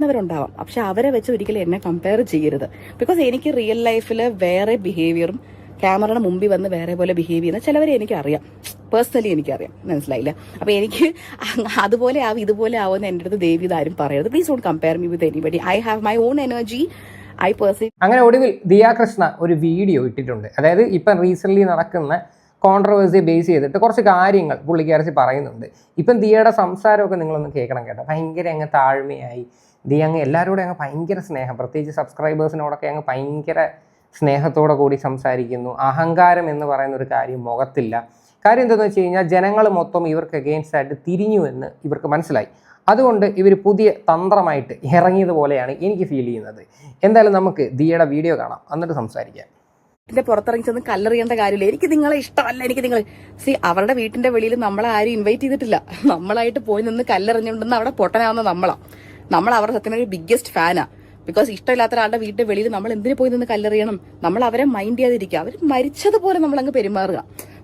വരുണ്ടാവാം. പക്ഷെ അവരെ വെച്ച് ഒരിക്കലും എന്നെ കമ്പയർ ചെയ്യരുത്. ബിക്കോസ് എനിക്ക് റിയൽ ലൈഫിൽ വേറെ ബിഹേവിയറും ക്യാമറയുടെ മുമ്പിൽ വന്ന് വേറെ പോലെ ബിഹേവ് ചെയ്യുന്ന ചിലവരെ എനിക്കറിയാം. പേഴ്സണലി എനിക്കറിയാം. മനസ്സിലായില്ല? അപ്പൊ എനിക്ക് അതുപോലെ ആവും ഇതുപോലെ ആവുമെന്ന് എൻ്റെ അടുത്ത് ദയവ് ആരും പറയരുത്. Please don't compare me with anybody. I have my own energy. I personally. അങ്ങനെ ഒടുവിൽ ദിയ കൃഷ്ണ ഒരു വീഡിയോ ഇട്ടിട്ടുണ്ട്. അതായത് ഇപ്പം റീസെന്റ് നടക്കുന്ന കോൺട്രവേഴ്സിയെ ബേസ് ചെയ്തിട്ട് കുറച്ച് കാര്യങ്ങൾ പുള്ളിക്കാരത്തി പറയുന്നുണ്ട്. ഇപ്പം ദിയയുടെ സംസാരമൊക്കെ നിങ്ങളൊന്ന് കേൾക്കണം കേട്ടോ. ഭയങ്കര അങ്ങ് താഴ്മയായി ദിയ അങ്ങ് എല്ലാവരോടും അങ്ങ് ഭയങ്കര സ്നേഹം, പ്രത്യേകിച്ച് സബ്സ്ക്രൈബേഴ്സിനോടൊക്കെ അങ്ങ് ഭയങ്കര സ്നേഹത്തോടെ കൂടി സംസാരിക്കുന്നു. അഹങ്കാരം എന്ന് പറയുന്ന ഒരു കാര്യം മുഖത്തില്ല. കാര്യം എന്താണെന്ന് വെച്ച് കഴിഞ്ഞാൽ ജനങ്ങൾ മൊത്തം ഇവർക്ക് അഗെയിൻസ്റ്റ് ആയിട്ട് തിരിഞ്ഞു എന്ന് ഇവർക്ക് മനസ്സിലായി. അതുകൊണ്ട് ഇവർ പുതിയ തന്ത്രമായിട്ട് ഇറങ്ങിയതുപോലെയാണ് എനിക്ക് ഫീൽ ചെയ്യുന്നത്. എന്തായാലും നമുക്ക് ദിയയുടെ വീഡിയോ കാണാം, എന്നിട്ട് സംസാരിക്കാം. വീട്ടിന്റെ പുറത്തിറങ്ങി ചെന്ന് കല്ലെറിയേണ്ട കാര്യമില്ല. എനിക്ക് നിങ്ങളെ ഇഷ്ടമല്ല, എനിക്ക് നിങ്ങൾ അവരുടെ വീട്ടിന്റെ വെളിയിൽ നമ്മളെ ആരും ഇൻവൈറ്റ് ചെയ്തിട്ടില്ല. നമ്മളായിട്ട് പോയി നിന്ന് കല്ലെറിഞ്ഞുകൊണ്ടെന്ന് അവിടെ പൊട്ടനാവുന്ന നമ്മൾ അവരുടെ സത്യം ഒരു ബിഗ്ഗസ്റ്റ് ഫാനാ. ബിക്കോസ് ഇഷ്ടമില്ലാത്ത ഒരാളുടെ വീട്ടിന്റെ വെളിയിൽ നമ്മൾ എന്തിനു പോയി നിന്ന് കല്ലെറിയണം? നമ്മൾ അവരെ മൈൻഡ് ചെയ്യാതിരിക്കുക. അവർ മരിച്ചതുപോലെ നമ്മൾ അങ്ങ് പെരുമാറുക.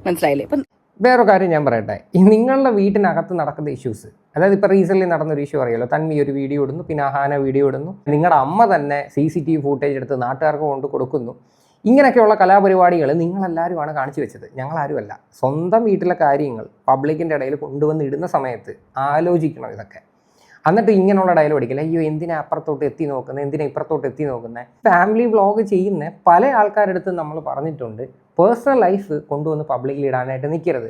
മനസ്സിലായില്ലേ? ഇപ്പം വേറൊരു കാര്യം ഞാൻ പറയട്ടെ. നിങ്ങളുടെ വീട്ടിനകത്ത് നടക്കുന്ന ഇഷ്യൂസ്, അതായത് ഇപ്പോൾ റീസെൻ്റ്ലി നടന്നൊരു ഇഷ്യൂ അറിയാലോ. തന്മി ഒരു വീഡിയോ ഇടുന്നു, പിന്നെ അഹാന വീഡിയോ ഇടുന്നു, നിങ്ങളുടെ അമ്മ തന്നെ CCTV ഫൂട്ടേജ് എടുത്ത് നാട്ടുകാർക്ക് കൊണ്ട് കൊടുക്കുന്നു. ഇങ്ങനെയൊക്കെയുള്ള കലാപരിപാടികൾ നിങ്ങളെല്ലാവരുമാണ് കാണിച്ചു വെച്ചത്, ഞങ്ങളാരുമല്ല. സ്വന്തം വീട്ടിലെ കാര്യങ്ങൾ പബ്ലിക്കിൻ്റെ ഇടയിൽ കൊണ്ടുവന്ന് ഇടുന്ന സമയത്ത് ആലോചിക്കണം ഇതൊക്കെ. എന്നിട്ട് ഇങ്ങനെയുള്ള ഡയലോഗ് അടിക്കില്ല. അയ്യോ എന്തിനാ അപ്പുറത്തോട്ട് എത്തി നോക്കുന്നത്, എന്തിനാ ഇപ്പുറത്തോട്ട് എത്തി നോക്കുന്നത്. ഫാമിലി വ്ളോഗ് ചെയ്യുന്ന പല ആൾക്കാരുടെ അടുത്ത് നമ്മൾ പറഞ്ഞിട്ടുണ്ട്, പേഴ്സണൽ ലൈഫ് കൊണ്ടുവന്ന് പബ്ലിക്കിൽ ഇടാനായിട്ട് നിൽക്കരുത്.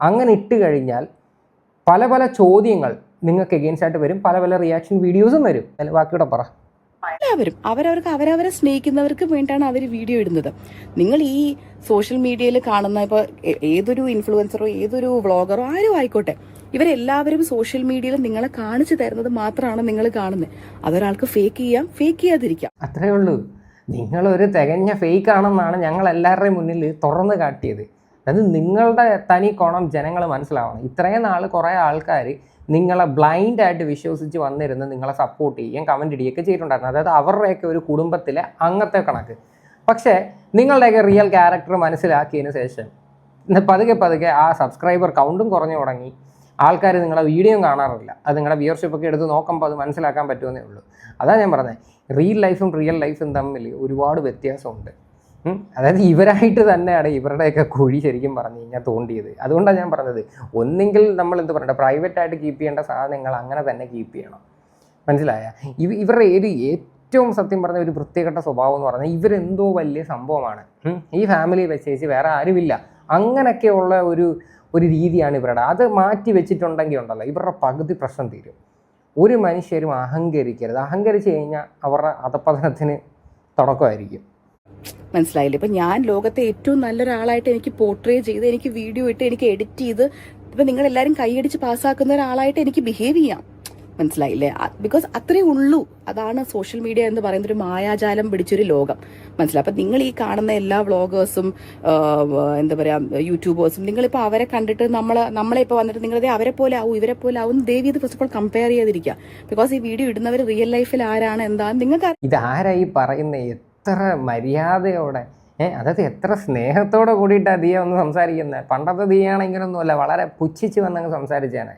അങ്ങനെ ഇട്ട് കഴിഞ്ഞാൽ പല പല ചോദ്യങ്ങൾ നിങ്ങൾക്ക് എഗെയിൻസ്റ്റ് ആയിട്ട് വരും, പല പല റിയാക്ഷൻ വീഡിയോസും വരും. ബാക്കിയോടെ പറ. എല്ലാവരും അവരവരെ സ്നേഹിക്കുന്നവർക്ക് വേണ്ടിയാണ് അവർ വീഡിയോ ഇടുന്നത്. നിങ്ങൾ ഈ സോഷ്യൽ മീഡിയയിൽ കാണുന്ന ഇപ്പോൾ ഏതൊരു ഇൻഫ്ലുവൻസറോ ഏതൊരു വ്ളോഗറോ ആരും ആയിക്കോട്ടെ, ഇവരെല്ലാവരും സോഷ്യൽ മീഡിയയിൽ നിങ്ങളെ കാണിച്ചു തരുന്നത് മാത്രമാണ് നിങ്ങൾ കാണുന്നത്. അതൊരാൾക്ക് ഫേക്ക് ചെയ്യാം, ഫേക്ക് ചെയ്യാതിരിക്കാം. അത്രേ ഉള്ളൂ. നിങ്ങളൊരു തികഞ്ഞ ഫേക്ക് ആണെന്നാണ് ഞങ്ങൾ എല്ലാവരുടെയും മുന്നിൽ തുറന്നു കാട്ടിയത്. അതായത് നിങ്ങളുടെ തനി കോണം ജനങ്ങൾ മനസ്സിലാവണം. ഇത്രയും നാൾ കുറേ ആൾക്കാർ നിങ്ങളെ ബ്ലൈൻഡായിട്ട് വിശ്വസിച്ച് വന്നിരുന്ന് നിങ്ങളെ സപ്പോർട്ട് ചെയ്യുകയും കമൻറ്റ് ഇടുകയൊക്കെ ചെയ്തിട്ടുണ്ടായിരുന്നു. അതായത് അവരുടെയൊക്കെ ഒരു കുടുംബത്തിലെ അംഗത്തെ കണക്ക്. പക്ഷേ നിങ്ങളുടെയൊക്കെ റിയൽ ക്യാരക്ടർ മനസ്സിലാക്കിയതിന് ശേഷം പതുക്കെ ആ സബ്സ്ക്രൈബർ കൗണ്ടും കുറഞ്ഞു തുടങ്ങി. ആൾക്കാർ നിങ്ങളെ വീഡിയോ കാണാറില്ല. അത് നിങ്ങളുടെ വ്യൂവർഷിപ്പൊക്കെ എടുത്ത് നോക്കുമ്പോൾ അത് മനസ്സിലാക്കാൻ പറ്റുമെന്നേ ഉള്ളൂ. അതാണ് ഞാൻ പറഞ്ഞത്, റിയൽ ലൈഫും തമ്മിൽ ഒരുപാട് വ്യത്യാസമുണ്ട്. അതായത് ഇവരായിട്ട് തന്നെയാണ് ഇവരുടെയൊക്കെ കുഴി ശരിക്കും പറഞ്ഞു കഴിഞ്ഞാൽ തോണ്ടിയത്. അതുകൊണ്ടാണ് ഞാൻ പറഞ്ഞത്, ഒന്നെങ്കിൽ നമ്മൾ എന്ത് പറയണ്ട, പ്രൈവറ്റായിട്ട് കീപ്പ് ചെയ്യേണ്ട സാധനങ്ങൾ അങ്ങനെ തന്നെ കീപ്പ് ചെയ്യണം. മനസ്സിലായ? ഇവരുടെ ഏറ്റവും സത്യം പറഞ്ഞ ഒരു പ്രത്യേകത സ്വഭാവം എന്ന് പറഞ്ഞാൽ ഇവരെന്തോ വലിയ സംഭവമാണ്. ഈ ഫാമിലി വെച്ചേച്ച് വേറെ ആരുമില്ല, അങ്ങനെയൊക്കെയുള്ള ഒരു രീതിയാണ് ഇവരുടെ. അത് മാറ്റി വെച്ചിട്ടുണ്ടെങ്കിൽ ഉണ്ടല്ലോ ഇവരുടെ പകുതി പ്രശ്നം തീരും. ഒരു മനുഷ്യരും അഹങ്കരിക്കരുത്. അഹങ്കരിച്ച് കഴിഞ്ഞാൽ അവരുടെ അധപ്പതനത്തിന് തുടക്കമായിരിക്കും. മനസ്സിലായില്ലേ? ഇപ്പം ഞാൻ ലോകത്തെ ഏറ്റവും നല്ലൊരാളായിട്ട് എനിക്ക് പോർട്രേ ചെയ്ത് എനിക്ക് വീഡിയോ ഇട്ട് എനിക്ക് എഡിറ്റ് ചെയ്ത് ഇപ്പം നിങ്ങളെല്ലാവരും കൈയടിച്ച് പാസ്സാക്കുന്ന ഒരാളായിട്ട് എനിക്ക് ബിഹേവ് ചെയ്യാം. മനസ്സിലായില്ലേ? ബിക്കോസ് അത്രേ ഉള്ളൂ. അതാണ് സോഷ്യൽ മീഡിയ എന്ന് പറയുന്ന ഒരു മായാജാലം പിടിച്ചൊരു ലോകം. മനസ്സിലായി? അപ്പം നിങ്ങൾ ഈ കാണുന്ന എല്ലാ വ്ളോഗേഴ്സും എന്താ പറയുക യൂട്യൂബേഴ്സും നിങ്ങളിപ്പോൾ അവരെ കണ്ടിട്ട് നമ്മളെ ഇപ്പോൾ വന്നിട്ട് നിങ്ങളത് അവരെ പോലെ ആവും ഇവരെ പോലെ ആവും ദയവ് ചെയ്ത് ഫസ്റ്റ് ഓഫ് ഓൾ കമ്പയർ ചെയ്യാതിരിക്കുക. ബിക്കോസ് ഈ വീഡിയോ ഇടുന്നവർ റിയൽ ലൈഫിൽ ആരാണ് എന്താന്ന് നിങ്ങൾക്ക് ഇതാരായി പറയുന്നത്? എത്ര മര്യാദയോടെ അതായത് എത്ര സ്നേഹത്തോടെ കൂടിയിട്ടാണ് ദിയ ഒന്ന് സംസാരിക്കുന്നത്. പണ്ടത്തെ ദിയാണെങ്കിലൊന്നുമല്ല, വളരെ പുച്ഛിച്ച് വന്നങ്ങ് സംസാരിച്ചേനെ.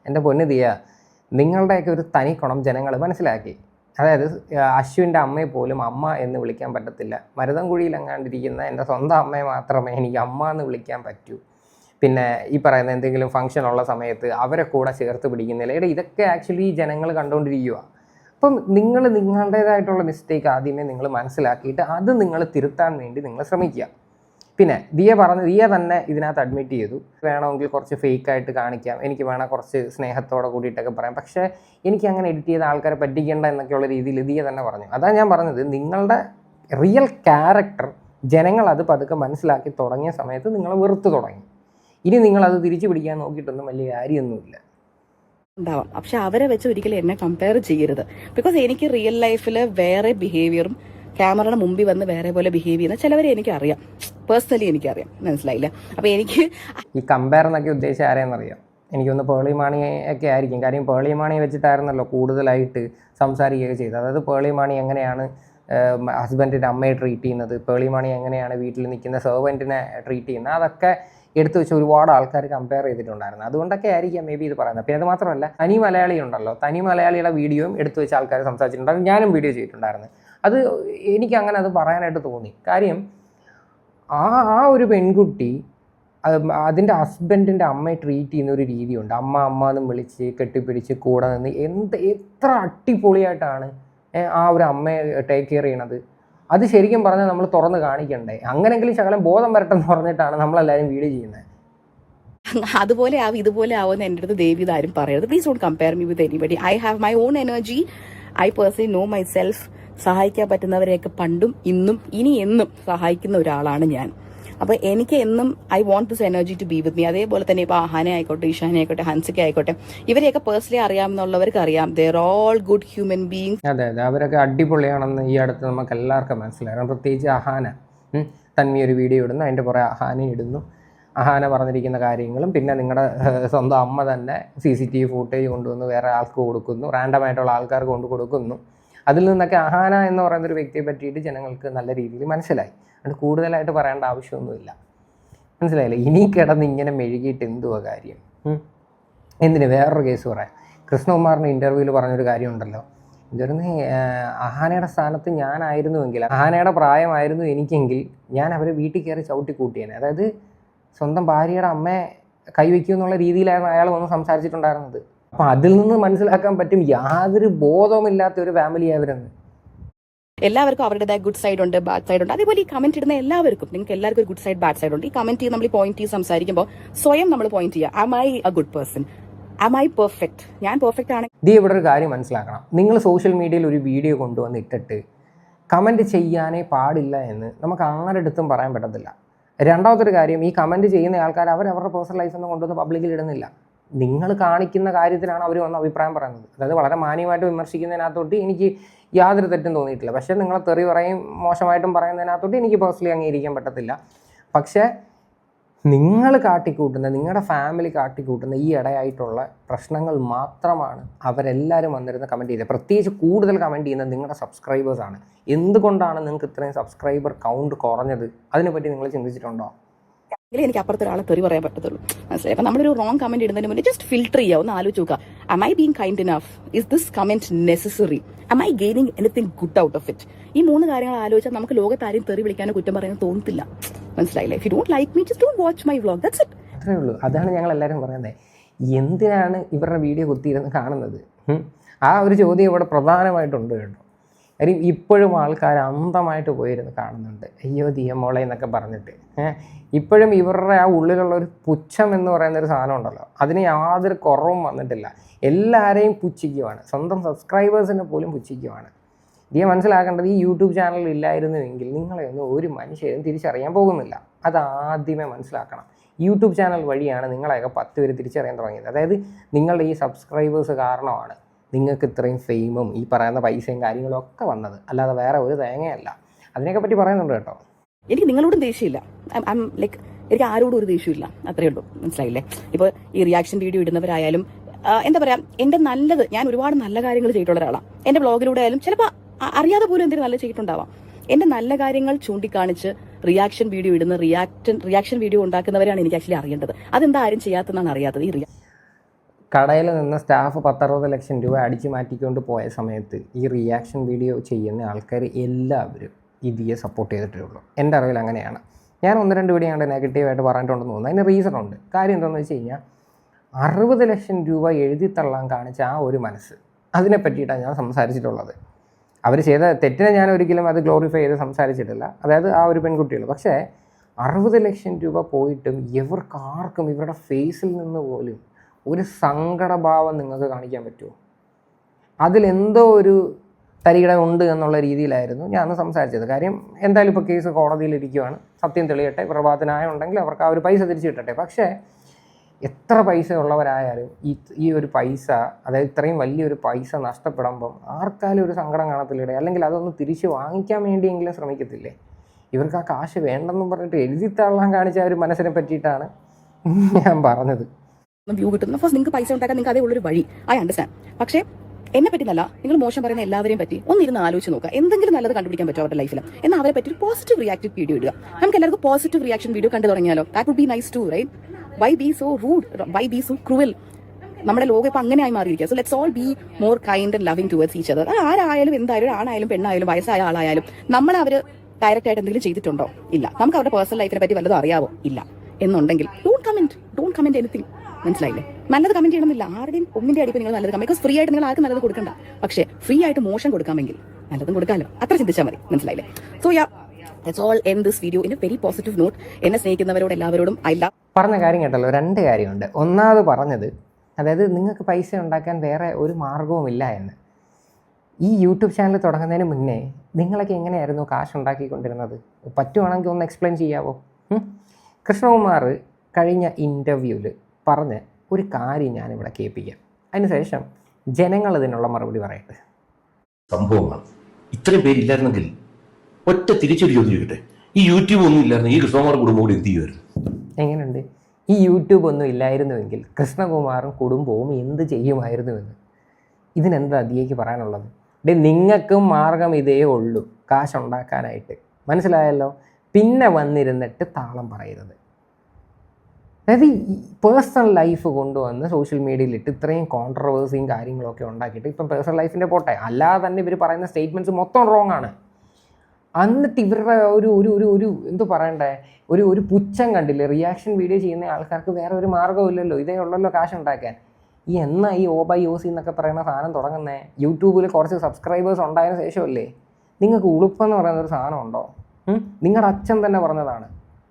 എൻ്റെ പൊന്ന് ദിയ, നിങ്ങളുടെയൊക്കെ ഒരു തനി ഗുണം ജനങ്ങൾ മനസ്സിലാക്കി. അതായത് അശ്വിൻ്റെ അമ്മയെ പോലും അമ്മ എന്ന് വിളിക്കാൻ പറ്റത്തില്ല. മരുതൻകുഴിയിലെങ്ങാണ്ടിരിക്കുന്ന എൻ്റെ സ്വന്തം അമ്മയെ മാത്രമേ എനിക്ക് അമ്മ എന്ന് വിളിക്കാൻ പറ്റൂ. പിന്നെ ഈ പറയുന്ന എന്തെങ്കിലും ഫംഗ്ഷൻ ഉള്ള സമയത്ത് അവരെ കൂടെ ചേർത്ത് പിടിക്കുന്നില്ല. ഇതൊക്കെ ആക്ച്വലി ജനങ്ങൾ കണ്ടുകൊണ്ടിരിക്കുക. അപ്പം നിങ്ങൾ നിങ്ങളുടേതായിട്ടുള്ള മിസ്റ്റേക്ക് ആദ്യമേ നിങ്ങൾ മനസ്സിലാക്കിയിട്ട് അത് നിങ്ങൾ തിരുത്താൻ വേണ്ടി നിങ്ങൾ ശ്രമിക്കുക. പിന്നെ ദിയ തന്നെ ഇതിനകത്ത് അഡ്മിറ്റ് ചെയ്തു, വേണമെങ്കിൽ കുറച്ച് ഫേക്കായിട്ട് കാണിക്കാം, എനിക്ക് വേണം കുറച്ച് സ്നേഹത്തോടെ കൂടിയിട്ടൊക്കെ പറയാം, പക്ഷേ എനിക്ക് അങ്ങനെ എഡിറ്റ് ചെയ്ത ആൾക്കാരെ പറ്റിക്കേണ്ട എന്നൊക്കെയുള്ള രീതിയിൽ ദിയ തന്നെ പറഞ്ഞു. അതാണ് ഞാൻ പറഞ്ഞത്, നിങ്ങളുടെ റിയൽ ക്യാരക്ടർ ജനങ്ങൾ അത് പതുക്കെ മനസ്സിലാക്കി തുടങ്ങിയ സമയത്ത് നിങ്ങൾ വെറുത്ത് തുടങ്ങി. ഇനി നിങ്ങളത് തിരിച്ചു പിടിക്കാൻ നോക്കിയിട്ടൊന്നും വലിയ കാര്യമൊന്നുമില്ല. ഉണ്ടാവാം. പക്ഷെ അവരെ വെച്ച് ഒരിക്കലും എന്നെ കമ്പയർ ചെയ്യരുത്. ബിക്കോസ് എനിക്ക് റിയൽ ലൈഫിൽ വേറെ ബിഹേവിയറും ക്യാമറയുടെ മുമ്പിൽ വന്ന് വേറെ പോലെ ബിഹേവ് ചെയ്യുന്ന ചിലവരെ എനിക്കറിയാം. പേഴ്സണലി എനിക്കറിയാം. മനസ്സിലായില്ല? അപ്പോൾ എനിക്ക് ഈ കമ്പയർ എന്നൊക്കെ ഉദ്ദേശിച്ച ആരെയെന്നറിയാം. എനിക്കൊന്ന് പേളി മാണിയൊക്കെ ആയിരിക്കും. കാര്യം പേളി മാണിയെ വെച്ചിട്ടായിരുന്നല്ലോ കൂടുതലായിട്ട് സംസാരിക്കുകയൊക്കെ ചെയ്തത്. അതായത് പേളി മാണി എങ്ങനെയാണ് ഹസ്ബൻഡിൻ്റെ അമ്മയെ ട്രീറ്റ് ചെയ്യുന്നത്, പേളി മാണി എങ്ങനെയാണ് വീട്ടിൽ നിൽക്കുന്ന സെർവൻറ്റിനെ ട്രീറ്റ് ചെയ്യുന്നത്, അതൊക്കെ എടുത്തു വെച്ച് ഒരുപാട് ആൾക്കാർ കമ്പയർ ചെയ്തിട്ടുണ്ടായിരുന്നു. അതുകൊണ്ടൊക്കെ ആയിരിക്കാം മേ ബി ഇത് പറയുന്നത്. പിന്നെ അത് മാത്രമല്ല, തനി മലയാളി ഉണ്ടല്ലോ, തനി മലയാളിയുടെ വീഡിയോയും എടുത്തു വെച്ച് ആൾക്കാർ സംസാരിച്ചിട്ടുണ്ടായിരുന്നു. ഞാനും വീഡിയോ ചെയ്തിട്ടുണ്ടായിരുന്നു. അത് എനിക്ക് അങ്ങനെ അത് പറയാനായിട്ട് തോന്നി. കാര്യം ആ ഒരു പെൺകുട്ടി അതിൻ്റെ ഹസ്ബൻഡിൻ്റെ അമ്മയെ ട്രീറ്റ് ചെയ്യുന്ന ഒരു രീതിയുണ്ട്. അമ്മ എന്ന് വിളിച്ച് കെട്ടിപ്പിടിച്ച് കൂടെ നിന്ന് എത്ര അടിപൊളിയായിട്ടാണ് ആ ഒരു അമ്മയെ ടേക്ക് കെയർ ചെയ്യണത്. അത് ശരിക്കും പറഞ്ഞാൽ നമ്മൾ തുറന്ന് കാണിക്കണ്ടേ? അങ്ങനെങ്കിലും ശകലം ബോധം വരട്ടെന്ന് പറഞ്ഞിട്ടാണ് നമ്മളെല്ലാവരും വീഡിയോ ചെയ്യുന്നത്. അതുപോലെ ആവും ഇതുപോലെ ആവുമെന്ന് എൻ്റെ അടുത്ത് ദേവി ആരും പറയരുത്. Please don't compare me with anybody. I have my own energy. I personally know myself. സഹായിക്കാൻ പറ്റുന്നവരെയൊക്കെ പണ്ടും ഇന്നും ഇനി എന്നും സഹായിക്കുന്ന ഒരാളാണ് ഞാൻ. അപ്പോൾ എനിക്ക് എന്നും I want this energy to be with me. അതേപോലെ തന്നെ ഇപ്പോൾ ആഹാനെ ആയിക്കോട്ടെ, ഇഷാനെ ആയിക്കോട്ടെ, ഹൻസിക ആയിക്കോട്ടെ, ഇവരെയൊക്കെ പേഴ്സണലി അറിയാമെന്നുള്ളവർക്ക് അറിയാം. There all good human beings. അതെ, അവരൊക്കെ അടിപൊളിയാണെന്ന് ഈ അടുത്ത് നമുക്ക് എല്ലാവർക്കും മനസ്സിലായിരുന്നു. പ്രത്യേകിച്ച് അഹാന തന്മി ഒരു വീഡിയോ ഇടുന്നു, അതിൻ്റെ പുറകെ അഹാനെ ഇടുന്നു. അഹാന പറഞ്ഞിരിക്കുന്ന കാര്യങ്ങളും പിന്നെ നിങ്ങളുടെ സ്വന്തം അമ്മ തന്നെ CCTV ഫൂട്ടേജ് കൊണ്ടുവന്ന് വേറെ ആൾക്ക് കൊടുക്കുന്നു, റാൻഡമായിട്ടുള്ള ആൾക്കാർക്ക് കൊണ്ട് കൊടുക്കുന്നു. അതിൽ നിന്നൊക്കെ അഹാന എന്ന് പറയുന്നൊരു വ്യക്തിയെ പറ്റിയിട്ട് ജനങ്ങൾക്ക് നല്ല രീതിയിൽ മനസ്സിലായി. അത് കൂടുതലായിട്ട് പറയേണ്ട ആവശ്യമൊന്നുമില്ല. മനസ്സിലായില്ലേ? ഇനി കിടന്ന് ഇങ്ങനെ മെഴുകിയിട്ട് എന്തുവാ കാര്യം? എന്തിന്? വേറൊരു കേസ് പറയാം. കൃഷ്ണകുമാറിന് ഇൻ്റർവ്യൂവിൽ പറഞ്ഞൊരു കാര്യമുണ്ടല്ലോ, എന്തായിരുന്നു, അഹാനയുടെ സ്ഥാനത്ത് ഞാനായിരുന്നുവെങ്കിൽ, അഹാനയുടെ പ്രായമായിരുന്നു എനിക്കെങ്കിൽ ഞാൻ അവരെ വീട്ടിൽ കയറി ചവിട്ടിക്കൂട്ടിയേനെ. അതായത് സ്വന്തം ഭാര്യയുടെ അമ്മയെ കൈവയ്ക്കും എന്നുള്ള രീതിയിലായിരുന്നു അയാൾ വന്ന് സംസാരിച്ചിട്ടുണ്ടായിരുന്നത്. അപ്പം അതിൽ നിന്ന് മനസ്സിലാക്കാൻ പറ്റും യാതൊരു ബോധവുമില്ലാത്ത ഒരു ഫാമിലി ആവരെന്ന്. എല്ലാവർക്കും അവരുടേതായ ഗുഡ് സൈഡ് ഉണ്ട്, ബാഡ് സൈഡ് ഉണ്ട്. അതേപോലെ ഈ കമന്റ് ഇടുന്ന എല്ലാവർക്കും, നിങ്ങൾക്ക് എല്ലാവർക്കും ഒരു ഗുഡ് സൈഡ് ബാഡ് സൈഡ് ഉണ്ട്. ഈ കമന്റ് നമ്മൾ പോയിന്റ് ചെയ്ത് സംസാരിക്കുമ്പോൾ സ്വയം നമ്മൾ പോയിന്റ് ചെയ്യുക, am I a good person, am I perfect, ഞാൻ പെർഫെക്റ്റ് ആണ്. ഇവിടെ ഒരു കാര്യം മനസ്സിലാക്കണം. നിങ്ങൾ സോഷ്യൽ മീഡിയയിൽ ഒരു വീഡിയോ കൊണ്ടുവന്ന് ഇട്ടിട്ട് കമൻറ്റ് ചെയ്യാനേ പാടില്ല എന്ന് നമുക്ക് ആരെടുത്തും പറയാൻ പറ്റത്തില്ല. രണ്ടാമത്തെ ഒരു കാര്യം, ഈ കമൻറ്റ് ചെയ്യുന്ന ആൾക്കാർ അവരവരുടെ പേഴ്സണൽ ലൈഫൊന്നും കൊണ്ടുവന്ന് പബ്ലിക്കിൽ ഇടുന്നില്ല. നിങ്ങൾ കാണിക്കുന്ന കാര്യത്തിനാണ് അവർ വന്ന് അഭിപ്രായം പറയുന്നത്. അതായത് വളരെ മാന്യമായിട്ട് വിമർശിക്കുന്നതിനകത്തോട്ട് എനിക്ക് യാതൊരു തെറ്റും തോന്നിയിട്ടില്ല. പക്ഷേ നിങ്ങളെ തെറി പറയും മോശമായിട്ടും പറയുന്നതിനകത്തോട്ട് എനിക്ക് പേഴ്സണലി അംഗീകരിക്കാൻ പറ്റത്തില്ല. പക്ഷേ നിങ്ങൾ കാട്ടിക്കൂട്ടുന്ന, നിങ്ങളുടെ ഫാമിലി കാട്ടിക്കൂട്ടുന്ന ഈ ഇടയായിട്ടുള്ള പ്രശ്നങ്ങൾ മാത്രമാണ് അവരെല്ലാവരും വന്നിരുന്ന് കമൻറ്റ് ചെയ്തത്. പ്രത്യേകിച്ച് കൂടുതൽ കമൻറ്റ് ചെയ്യുന്നത് നിങ്ങളുടെ സബ്സ്ക്രൈബേഴ്സാണ്. എന്തുകൊണ്ടാണ് നിങ്ങൾക്ക് ഇത്രയും സബ്സ്ക്രൈബർ കൗണ്ട് കുറഞ്ഞത്? അതിനെപ്പറ്റി നിങ്ങൾ ചിന്തിച്ചിട്ടുണ്ടോ? എനിക്ക് അപ്പുറത്ത് ഒരാളെ തെറി പറയാൻ പറ്റത്തുള്ളൂ. മനസ്സിലായി? അപ്പം നമ്മളൊരു റോങ് കമന്റ് ഇടുന്നതിന് മുന്നേ ജസ്റ്റ് ഫിൽട്ടർ ചെയ്യുക, ഒന്ന് ആലോചിച്ച് നോക്കുക. am I being kind enough? is this comment necessary? am I gaining anything good out of it? ഈ 3 കാര്യങ്ങൾ ആലോചിച്ചാൽ നമുക്ക് ലോകത്ത് ആരും തെറി വിളിക്കാനോ കുറ്റം പറയാനോ തോന്നത്തില്ല. മനസ്സിലായില്ലേ? if you don't like me, just don't watch my vlog. that's it. അത്രേ ഉള്ളൂ. അതാണ് ഞങ്ങൾ എല്ലാവരും പറയുന്നത്. എന്തിനാണ് ഇവരുടെ വീഡിയോ കുത്തിയിരുന്ന് കാണുന്നത്? ആ ഒരു ചോദ്യം ഇവിടെ പ്രധാനമായിട്ടുണ്ട് കേട്ടോ. കാര്യം ഇപ്പോഴും ആൾക്കാർ അന്ധമായിട്ട് പോയിരുന്ന് കാണുന്നുണ്ട്. അയ്യോ ദിയമോളെ എന്നൊക്കെ പറഞ്ഞിട്ട്. ഇപ്പോഴും ഇവരുടെ ആ ഉള്ളിലുള്ള ഒരു പുച്ഛം എന്ന് പറയുന്നൊരു സാധനം ഉണ്ടല്ലോ, അതിന് യാതൊരു കുറവും വന്നിട്ടില്ല. എല്ലാവരെയും പുച്ഛിക്കുവാണ്, സ്വന്തം സബ്സ്ക്രൈബേഴ്സിനെ പോലും പുച്ഛിക്കുവാണ്. ദിയ മനസ്സിലാക്കേണ്ടത്, ഈ യൂട്യൂബ് ചാനൽ ഇല്ലായിരുന്നുവെങ്കിൽ നിങ്ങളെയൊന്നും ഒരു മനുഷ്യരും തിരിച്ചറിയാൻ പോകുന്നില്ല. അതാദ്യമേ മനസ്സിലാക്കണം. യൂട്യൂബ് ചാനൽ വഴിയാണ് നിങ്ങളെയൊക്കെ 10 പേര് തിരിച്ചറിയാൻ തുടങ്ങിയത്. അതായത് നിങ്ങളുടെ ഈ സബ്സ്ക്രൈബേഴ്സ് കാരണമാണ് നിങ്ങൾക്ക് ഇത്രയും ഫെയിമും ഈ പറയുന്ന പൈസയും കാര്യങ്ങളും ഒക്കെ വന്നത്, അല്ലാതെ വേറെ ഒരു തേങ്ങയല്ല. അതിനെയൊക്കെ പറ്റി പറയുന്നുണ്ട് കേട്ടോ. എനിക്ക് നിങ്ങളോടും ദേഷ്യമില്ല. ലൈക്ക് എനിക്ക് ആരോടും ഒരു ദേഷ്യമില്ല, അത്രയേ ഉള്ളൂ. മനസ്സിലായില്ലേ? ഇപ്പോൾ ഈ റിയാക്ഷൻ വീഡിയോ ഇടുന്നവരായാലും എന്താ പറയാ, എൻ്റെ നല്ലത്, ഞാൻ ഒരുപാട് നല്ല കാര്യങ്ങൾ ചെയ്തിട്ടുള്ള ഒരാളാണ്. എൻ്റെ ബ്ലോഗിലൂടെ ആയാലും ചിലപ്പോൾ അറിയാതെ പോലും എന്തെങ്കിലും നല്ല ചെയ്തിട്ടുണ്ടാവാം. എൻ്റെ നല്ല കാര്യങ്ങൾ ചൂണ്ടിക്കാണിച്ച് റിയാക്ഷൻ വീഡിയോ ഇടുന്ന റിയാക്ഷൻ വീഡിയോ ഉണ്ടാക്കുന്നവരാണ് എനിക്ക് ആക്ച്വലി അറിയേണ്ടത്. അതെന്താ ആരും ചെയ്യാത്തതെന്നാണ് അറിയാത്തത്. ഈ കടയിൽ നിന്ന് സ്റ്റാഫ് 10-60 ലക്ഷം രൂപ അടിച്ചു മാറ്റിക്കൊണ്ട് പോയ സമയത്ത് ഈ റിയാക്ഷൻ വീഡിയോ ചെയ്യുന്ന ആൾക്കാർ എല്ലാവരും ഇതിയെ സപ്പോർട്ട് ചെയ്തിട്ടേ ഉള്ളൂ. എൻ്റെ അറിവിൽ അങ്ങനെയാണ്. ഞാൻ 1-2 വീഡിയോ കണ്ട് നെഗറ്റീവായിട്ട് പറഞ്ഞിട്ടുണ്ടെന്ന് തോന്നുന്നു. അതിന് റീസൺ ഉണ്ട്. കാര്യം എന്താണെന്ന് വെച്ച് കഴിഞ്ഞാൽ 60 ലക്ഷം രൂപ എഴുതി തള്ളാൻ കാണിച്ച ആ ഒരു മനസ്സ്, അതിനെ പറ്റിയിട്ടാണ് ഞാൻ സംസാരിച്ചിട്ടുള്ളത്. അവർ ചെയ്ത തെറ്റിനെ ഞാൻ ഒരിക്കലും അത് ഗ്ലോറിഫൈ ചെയ്ത് സംസാരിച്ചിട്ടില്ല, അതായത് ആ ഒരു പെൺകുട്ടികൾ. പക്ഷേ 60 ലക്ഷം രൂപ പോയിട്ടും ഇവർക്കാർക്കും ഇവരുടെ ഫേസിൽ നിന്ന് പോലും ഒരു സങ്കടഭാവം നിങ്ങൾക്ക് കാണിക്കാൻ പറ്റുമോ? അതിലെന്തോ ഒരു തരികിട ഉണ്ട് എന്നുള്ള രീതിയിലായിരുന്നു ഞാൻ അന്ന് സംസാരിച്ചത്. കാര്യം എന്തായാലും ഇപ്പോൾ കേസ് കോടതിയിലിരിക്കുകയാണ്, സത്യം തെളിയട്ടെ, പ്രഭാതനായ ഉണ്ടെങ്കിൽ അവർക്ക് ആ ഒരു പൈസ തിരിച്ചു കിട്ടട്ടെ. പക്ഷേ എത്ര പൈസ ഉള്ളവരായാലും ഈ ഒരു പൈസ, അതായത് ഇത്രയും വലിയൊരു പൈസ നഷ്ടപ്പെടുമ്പം ആർക്കാലും ഒരു സങ്കടം കാണത്തില്ലേ? അല്ലെങ്കിൽ അതൊന്ന് തിരിച്ച് വാങ്ങിക്കാൻ വേണ്ടിയെങ്കിലും ശ്രമിക്കത്തില്ലേ? ഇവർക്ക് ആ കാശ് വേണ്ടെന്നും പറഞ്ഞിട്ട് എഴുതിത്തള്ളാൻ കാണിച്ച ഒരു മനസ്സിനെ പറ്റിയിട്ടാണ് ഞാൻ പറഞ്ഞത്. വ്യൂ കിട്ടുന്നു. ഫസ്റ്റ് നിങ്ങൾക്ക് പൈസ ഉണ്ടാക്കാൻ നിങ്ങൾക്ക് അതേ ഉള്ളൊരു വഴി, ഐ അണ്ടർസ്റ്റാൻഡ്. പക്ഷേ എന്നെ പറ്റി നല്ല നിങ്ങൾ മോശം പറയുന്ന എല്ലാവരെയും പറ്റി ഒന്നിരുന്ന് ആലോചിച്ച് നോക്കുക, എന്തെങ്കിലും നല്ലത് കണ്ടുപിടിക്കാൻ പറ്റും അവരുടെ ലൈഫിൽ, എന്നാൽ അവരെ പറ്റി ഒരു പോസിറ്റീവ് റിയാക്റ്റീവ് വീഡിയോ ഇടുക. നമുക്ക് എല്ലാവർക്കും പോസിറ്റീവ് റിയാക്ഷൻ വീഡിയോ കണ്ടു തുടങ്ങിയാലോ? That would be nice too, right? Why be so rude, why be so cruel? നമ്മുടെ ലോകം ഇപ്പൊ അങ്ങനെയായി മാറിയിരിക്കുക. So let's all be more kind and loving towards each other. ആരായാലും എന്തായാലും, ആണായാലും പെണ്ണായാലും വയസ്സായ ആളായാലും, നമ്മളെ അവർ ഡയറക്റ്റ് ആയിട്ട് എന്തെങ്കിലും ചെയ്തിട്ടുണ്ടോ? ഇല്ല. നമുക്ക് അവരുടെ പേഴ്സണൽ ലൈഫിനെ പറ്റി വല്ലതും അറിയാവോ? ഇല്ല. എന്നുണ്ടെങ്കിൽ ഡോണ്ട് കമന്റ് എനിത്തിങ്. മനസ്സിലായില്ലേ? നല്ലത് കമന്റ് ചെയ്യണമെന്നില്ല. ആരുടെയും ഒന്നിന്റെ അടിപ്പ് നിങ്ങൾ നല്ലത് ബിക്കോസ് ഫ്രീ ആയിട്ട് നിങ്ങൾ ആർക്കും നല്ലത് കൊടുക്കണ്ട. പക്ഷേ ഫ്രീ ആയിട്ട് മോശം കൊടുക്കാമെങ്കിൽ നല്ലതും കൊടുക്കാമല്ലോ. അത്ര ചിന്തിച്ചാൽ മതി. മനസ്സിലായില്ലേ? So yeah, that's all end this video in A very positive not. എന്നെ സ്നേഹിക്കുന്നവരോട് എല്ലാവരോടും ഐ ലവ്. പറഞ്ഞ കാര്യം കേട്ടല്ലോ, 2 കാര്യമുണ്ട്. ഒന്നാമത് പറഞ്ഞത്, അതായത് നിങ്ങൾക്ക് പൈസ ഉണ്ടാക്കാൻ വേറെ ഒരു മാർഗവുമില്ല എന്ന്. ഈ യൂട്യൂബ് ചാനൽ തുടങ്ങുന്നതിന് മുന്നേ നിങ്ങളൊക്കെ എങ്ങനെയായിരുന്നു കാശ് ഉണ്ടാക്കിക്കൊണ്ടിരുന്നത്? പറ്റുവാണെങ്കിൽ ഒന്ന് എക്സ്പ്ലെയിൻ ചെയ്യാവോ? കൃഷ്ണകുമാർ കഴിഞ്ഞ ഇൻ്റർവ്യൂവിൽ പറഞ്ഞ ഒരു കാര്യം ഞാനിവിടെ കേൾപ്പിക്കാം. അതിനുശേഷം ജനങ്ങൾ ഇതിനുള്ള മറുപടി പറയട്ടെ. സംഭവമാണ്. ഇത്രയും പേരില്ലായിരുന്നെങ്കിൽ ഒറ്റ തിരിച്ചൊരു ചോദ്യം ചോദിക്കട്ടെ, ഈ യൂട്യൂബ് ഒന്നും ഇല്ലായിരുന്നു ഈ കൃഷ്ണകുമാർ കുടുംബം കൂടി എന്ത് ചെയ്യുമായിരുന്നു? എങ്ങനെയുണ്ട്? ഈ യൂട്യൂബ് ഒന്നും ഇല്ലായിരുന്നുവെങ്കിൽ കൃഷ്ണകുമാറും കുടുംബവും എന്ത് ചെയ്യുമായിരുന്നുവെന്ന്. ഇതിനെന്താ അതിയേക്ക് പറയാനുള്ളത്? നിങ്ങൾക്കും മാർഗം ഇതേ ഉള്ളൂ, കാശുണ്ടാക്കാനായിട്ട്. മനസ്സിലായല്ലോ? പിന്നെ വന്നിരുന്നിട്ട് താളം പറയരുത്. അതായത് ഈ പേഴ്സണൽ ലൈഫ് കൊണ്ടുവന്ന് സോഷ്യൽ മീഡിയയിലിട്ട് ഇത്രയും കോൺട്രവേഴ്സിയും കാര്യങ്ങളൊക്കെ ഉണ്ടാക്കിയിട്ട് ഇപ്പം പേഴ്സണൽ ലൈഫിൻ്റെ പോട്ടെ, അല്ലാതെ തന്നെ ഇവർ പറയുന്ന സ്റ്റേറ്റ്മെൻറ്റ്സ് മൊത്തം റോങ് ആണ്. എന്നിട്ട് ഇവരുടെ ഒരു എന്തു പറയണ്ടേ, ഒരു പുച്ഛം കണ്ടില്ലേ? റിയാക്ഷൻ വീഡിയോ ചെയ്യുന്ന ആൾക്കാർക്ക് വേറെ ഒരു മാർഗ്ഗമില്ലല്ലോ, ഇതേ ഉള്ളല്ലോ കാശ് ഉണ്ടാക്കാൻ. ഈ OBOC എന്നൊക്കെ പറയുന്ന സാധനം തുടങ്ങുന്നേ യൂട്യൂബിൽ കുറച്ച് സബ്സ്ക്രൈബേഴ്സ് ഉണ്ടായതിനു ശേഷമല്ലേ? നിങ്ങൾക്ക് ഉളുപ്പെന്ന് പറയുന്നൊരു സാധനം ഉണ്ടോ? നിങ്ങളുടെ അച്ഛൻ തന്നെ പറഞ്ഞതാണ്,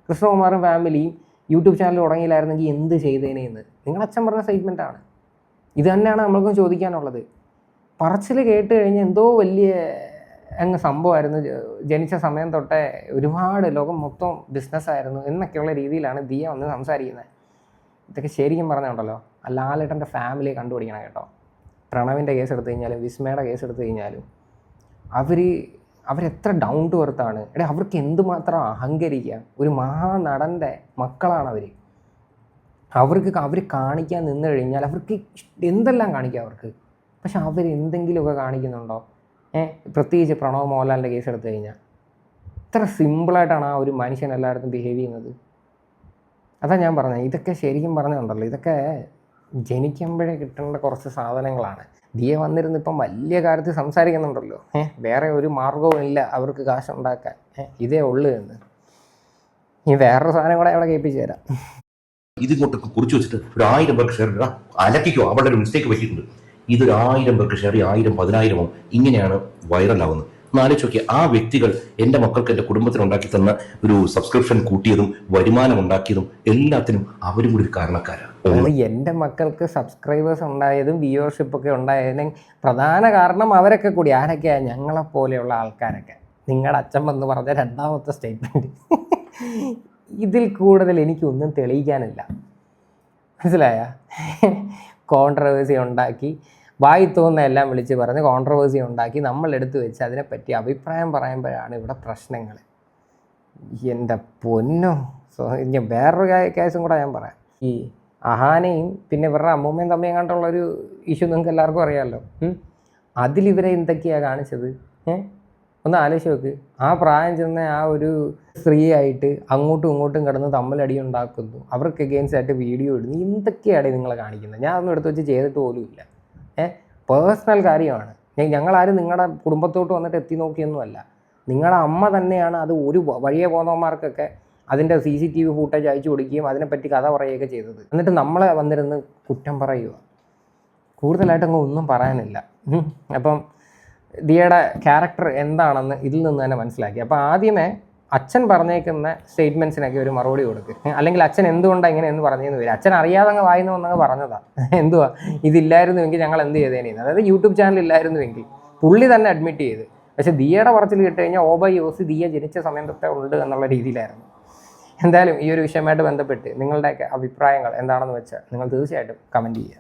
കൃഷ്ണകുമാറും ഫാമിലിയും യൂട്യൂബ് ചാനൽ തുടങ്ങിയില്ലായിരുന്നെങ്കിൽ എന്ത് ചെയ്തേനെന്ന്. നിങ്ങളുടെ അച്ഛൻ പറഞ്ഞ സ്റ്റേറ്റ്മെൻറ്റാണ്. ഇത് തന്നെയാണ് നമ്മൾക്കും ചോദിക്കാനുള്ളത്. പറച്ചിൽ കേട്ട് കഴിഞ്ഞാൽ എന്തോ വലിയ സംഭവമായിരുന്നു, ജനിച്ച സമയം തൊട്ടേ ഒരുപാട് ലോകം മൊത്തം ബിസിനസ്സായിരുന്നു എന്നൊക്കെയുള്ള രീതിയിലാണ് ദിയ വന്ന് സംസാരിക്കുന്നത്. ഇതൊക്കെ ശരിക്കും പറഞ്ഞുണ്ടല്ലോ, ലാലേട്ടൻ്റെ ഫാമിലിയെ കണ്ടുപിടിക്കണം കേട്ടോ. പ്രണവിൻ്റെ കേസ് എടുത്തു കഴിഞ്ഞാലും വിസ്മയുടെ കേസ് എടുത്തു കഴിഞ്ഞാലും അവരെത്ര ഡൗൺ ടു എർത്താണ്. അവർക്ക് എന്തുമാത്രം അഹങ്കരിക്കാം. ഒരു മഹാനടൻ്റെ മക്കളാണ് അവർ കാണിക്കാൻ നിന്ന് കഴിഞ്ഞാൽ അവർക്ക് എന്തെല്ലാം കാണിക്കാം അവർക്ക്. പക്ഷെ അവരെന്തെങ്കിലുമൊക്കെ കാണിക്കുന്നുണ്ടോ? പ്രത്യേകിച്ച് പ്രണവ് മോഹൻലാലിൻ്റെ കേസ് എടുത്തു കഴിഞ്ഞാൽ ഇത്ര സിമ്പിളായിട്ടാണ് ആ ഒരു മനുഷ്യൻ എല്ലായിടത്തും ബിഹേവ് ചെയ്യുന്നത്. അതാ ഞാൻ പറഞ്ഞത്, ഇതൊക്കെ ശരിക്കും പറഞ്ഞുണ്ടല്ലോ, ഇതൊക്കെ ജനിക്കുമ്പോഴേ കിട്ടേണ്ട കുറച്ച് സാധനങ്ങളാണ്. ദിയ വന്നിരുന്ന് ഇപ്പം വലിയ കാര്യത്തിൽ സംസാരിക്കുന്നുണ്ടല്ലോ, വേറെ ഒരു മാർഗവും ഇല്ല അവർക്ക് കാശുണ്ടാക്കാൻ, ഇതേ ഉള്ളൂ എന്ന്. ഈ വേറൊരു സാധനം കൂടെ അവിടെ കേൾപ്പിച്ചു തരാം. ഇതിങ്ങോട്ടൊക്കെ കുറിച്ച് വെച്ചിട്ട് ഒരു 1000 പേർക്ക് ഷെയർ ഇടാം, അലക്കിക്കോ, അവളുടെ ഒരു മിസ്റ്റേക്ക് പറ്റിയിട്ടുണ്ട്. ഇതൊരു 1000 പേർക്ക് ഷെയർ 1000, 10,000 ഇങ്ങനെയാണ് വൈറലാവുന്നത്. എന്നാലോചിച്ച് നോക്കിയാൽ ആ വ്യക്തികൾ എൻ്റെ മക്കൾക്ക്, എൻ്റെ കുടുംബത്തിനുണ്ടാക്കി തന്ന ഒരു സബ്സ്ക്രിപ്ഷൻ കൂട്ടിയതും വരുമാനം ഉണ്ടാക്കിയതും എല്ലാത്തിനും അവരും കൂടി ഒരു കാരണക്കാരാണ്. എൻ്റെ മക്കൾക്ക് സബ്സ്ക്രൈബേഴ്സ് ഉണ്ടായതും വ്യൂവർഷിപ്പ് ഒക്കെ ഉണ്ടായതിനും പ്രധാന കാരണം അവരൊക്കെ കൂടി. ആരൊക്കെയാണ്? ഞങ്ങളെപ്പോലെയുള്ള ആൾക്കാരൊക്കെ. നിങ്ങളുടെ അച്ഛൻ വന്ന് പറഞ്ഞ 2ാമത്തെ സ്റ്റേറ്റ്മെൻറ്റ്. ഇതിൽ കൂടുതൽ എനിക്കൊന്നും തെളിയിക്കാനില്ല. മനസ്സിലായ? കോൺട്രവേഴ്സി ഉണ്ടാക്കി, വായി തോന്നുന്ന എല്ലാം വിളിച്ച് പറഞ്ഞ് കോൺട്രവേഴ്സി ഉണ്ടാക്കി നമ്മളെടുത്ത് വെച്ച് അതിനെപ്പറ്റി അഭിപ്രായം പറയുമ്പോഴാണ് ഇവിടെ പ്രശ്നങ്ങൾ. എൻ്റെ പൊന്നോ. ഇനി വേറൊരു കേസും കൂടെ ഞാൻ പറയാം. ഈ അഹാനയും പിന്നെ ഇവരുടെ അമ്മൂമ്മയും തമ്മിയും കണ്ടുള്ളൊരു ഇഷ്യൂ നിങ്ങൾക്ക് എല്ലാവർക്കും അറിയാമല്ലോ. അതിലിവരെ എന്തൊക്കെയാണ് കാണിച്ചത്? ഒന്ന് ആലോചിച്ച് നോക്ക്. ആ പ്രായം ചെന്ന ആ ഒരു സ്ത്രീയായിട്ട് അങ്ങോട്ടും ഇങ്ങോട്ടും കിടന്ന് തമ്മിലടി ഉണ്ടാക്കുന്നു, അവർക്ക് എഗെയിൻസ്റ്റ് ആയിട്ട് വീഡിയോ ഇടുന്നു. എന്തൊക്കെയാണ് നിങ്ങൾ കാണിക്കുന്നത്? ഞാൻ അതൊന്നും എടുത്ത് വെച്ച് ചെയ്തിട്ട് പോലും ഇല്ല. പേഴ്സണൽ കാര്യമാണ്. ഞങ്ങളാരും നിങ്ങളുടെ കുടുംബത്തോട്ട് വന്നിട്ട് എത്തി നോക്കിയൊന്നുമല്ല. നിങ്ങളുടെ അമ്മ തന്നെയാണ് അത് ഒരു വഴിയെ പോകുന്നവന്മാർക്കൊക്കെ അതിൻ്റെ CCTV ഫൂട്ടേജ് അയച്ചു കൊടുക്കുകയും അതിനെപ്പറ്റി കഥ പറയുകയൊക്കെ ചെയ്തത്. എന്നിട്ട് നമ്മളെ വന്നിരുന്ന് കുറ്റം പറയുക. കൂടുതലായിട്ടങ്ങ് ഒന്നും പറയാനില്ല. അപ്പം ദിയയുടെ ക്യാരക്ടർ എന്താണെന്ന് ഇതിൽ നിന്ന് തന്നെ മനസ്സിലാക്കി. അപ്പോൾ ആദ്യമേ അച്ഛൻ പറഞ്ഞേക്കുന്ന സ്റ്റേറ്റ്മെൻറ്റ്സിനൊക്കെ ഒരു മറുപടി കൊടുക്കുക. അല്ലെങ്കിൽ അച്ഛൻ എന്തുകൊണ്ടാണ് ഇങ്ങനെയെന്ന് പറഞ്ഞതെന്ന് വരും. അച്ഛൻ അറിയാതെ അങ്ങ് വായിന്ന് വന്നങ്ങ് പറഞ്ഞതാണ്. എന്തുവാ ഇതില്ലായിരുന്നുവെങ്കിൽ ഞങ്ങൾ എന്ത് ചെയ്തേനെന്ന്. അതായത് യൂട്യൂബ് ചാനൽ ഇല്ലായിരുന്നുവെങ്കിൽ പുള്ളി തന്നെ അഡ്മിറ്റ് ചെയ്ത്. പക്ഷേ ദിയയുടെ പറച്ചിൽ കേട്ട് കഴിഞ്ഞാൽ OBOC ദിയ ജനിച്ച സമയം തൊട്ടേ ഉണ്ട് എന്നുള്ള രീതിയിലായിരുന്നു. എന്തായാലും ഈ ഒരു വിഷയമായിട്ട് ബന്ധപ്പെട്ട് നിങ്ങളുടെയൊക്കെ അഭിപ്രായങ്ങൾ എന്താണെന്ന് വെച്ചാൽ നിങ്ങൾ തീർച്ചയായിട്ടും കമൻറ്റ് ചെയ്യുക.